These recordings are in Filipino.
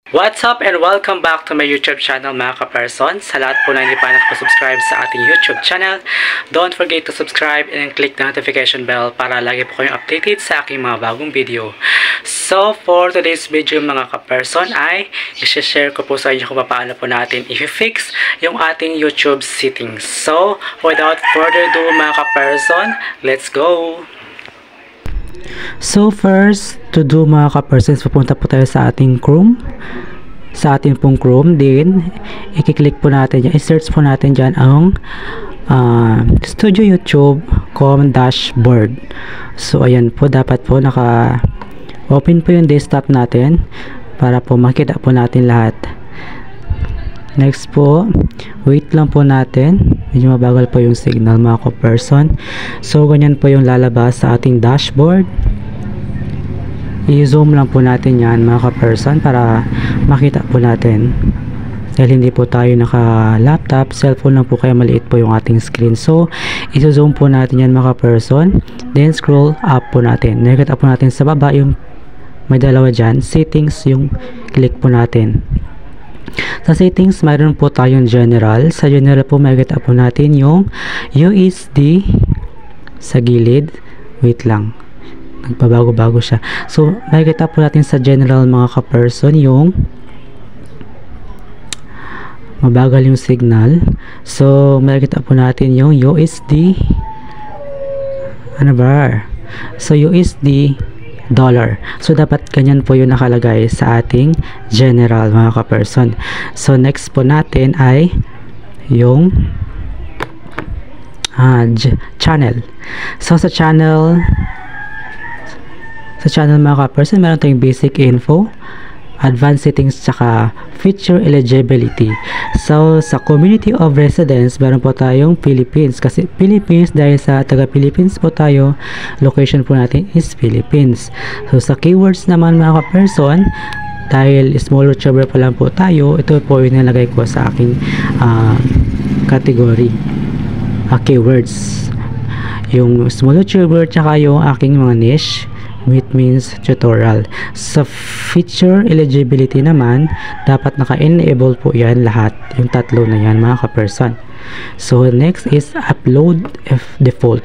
What's up and welcome back to my YouTube channel mga ka-person. Sa lahat po na hindi pa nakasubscribe sa ating YouTube channel, don't forget to subscribe and click the notification bell para lagi po kayong updated sa aking mga bagong video. So for today's video mga ka-person ay i-share ko po sa inyo kung paano po natin i-fix yung ating YouTube settings. So without further ado mga ka-person, let's go! So first, to do mga ka-persons, pupunta po tayo sa ating Chrome. Sa ating pong Chrome, din i-click po natin dyan, i-search po natin dyan ang Studio YouTube Com Dashboard. So ayan po, dapat po naka-open po yung desktop natin para po makita po natin lahat. Next po, wait lang po natin. Medyo mabagal po yung signal mga ka-person. So ganyan po yung lalabas sa ating dashboard. I-zoom lang po natin yan mga ka-person para makita po natin. Dahil hindi po tayo naka-laptop, cellphone lang po kaya maliit po yung ating screen. So i-zoom po natin yan mga ka-person. Then scroll up po natin. Nakikita po natin sa baba yung may dalawa dyan. Settings yung click po natin. Sa settings, mayroon po tayong general. Sa general po, makikita po natin yung USD sa gilid. Wait lang. Nagpabago-bago siya. So, makikita po natin sa general mga ka-person yung mabagal yung signal. So, makikita po natin yung USD So, USD dollar. So dapat ganyan po yung nakalagay sa ating general mga ka-person. So next po natin ay yung channel. So sa channel mga ka-person, meron tayong basic info, advanced settings, tsaka feature eligibility. So sa community of residents, meron po tayong Philippines, kasi Philippines, dahil sa taga Philippines po tayo, location po natin is Philippines. So sa keywords naman mga ka-person, dahil small YouTuber pa lang po tayo, ito po yung nalagay ko sa aking category, keywords, yung small YouTuber, tsaka yung aking mga niche, which means tutorial. Sa feature eligibility naman, dapat naka-enable po yan lahat, yung tatlo na yan mga ka-person. So next is upload default.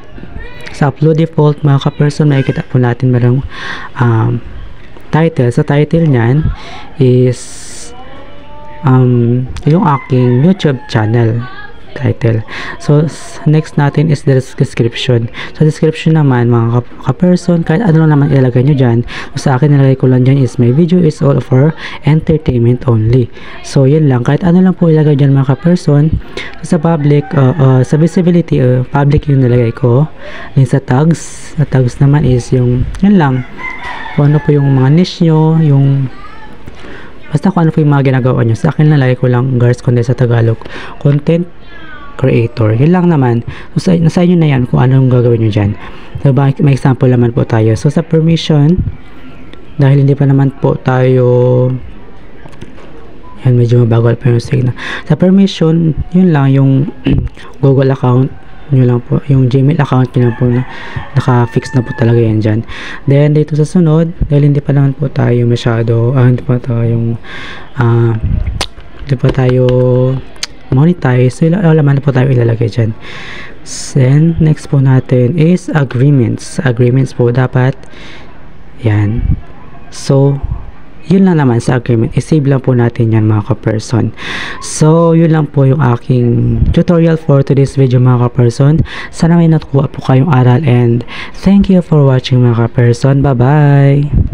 Sa upload default mga ka-person, makikita po natin merong title. Sa title nyan is yung aking YouTube channel title. So next natin is the description. So description naman mga ka-person, kahit ano lang naman ilagay nyo dyan. So sa akin nilagay ko lang dyan is my video is all for entertainment only. So yun lang, kahit ano lang po ilagay dyan mga ka-person. So sa public, sa visibility, public yung nilagay ko. Then sa tags naman is yung yun lang, kung ano po yung mga niche nyo, yung basta kung ano po yung mga ginagawa nyo. Sa akin nilagay ko lang Gars Content sa Tagalog, content creator. Yun lang naman. So nasa inyo na yan kung anong gagawin nyo dyan. So may example naman po tayo. So sa permission, dahil hindi pa naman po tayo, yan medyo mabagal pa yung signal. Sa permission, yun lang yung Google account nyo lang po, yung Gmail account nyo lang po, naka-fix na po talaga yan dyan. Then dito sa sunod, dahil hindi pa naman po tayo masyado, hindi pa tayo monetize, so laman po tayo ilalagay dyan. Then next po natin is agreements. Agreements po dapat yan. So yun lang naman sa agreement, i-save lang po natin yan mga ka-person. So yun lang po yung aking tutorial for today's video mga ka-person. Sana may natukuha po kayong aral, and thank you for watching mga ka-person. Bye bye.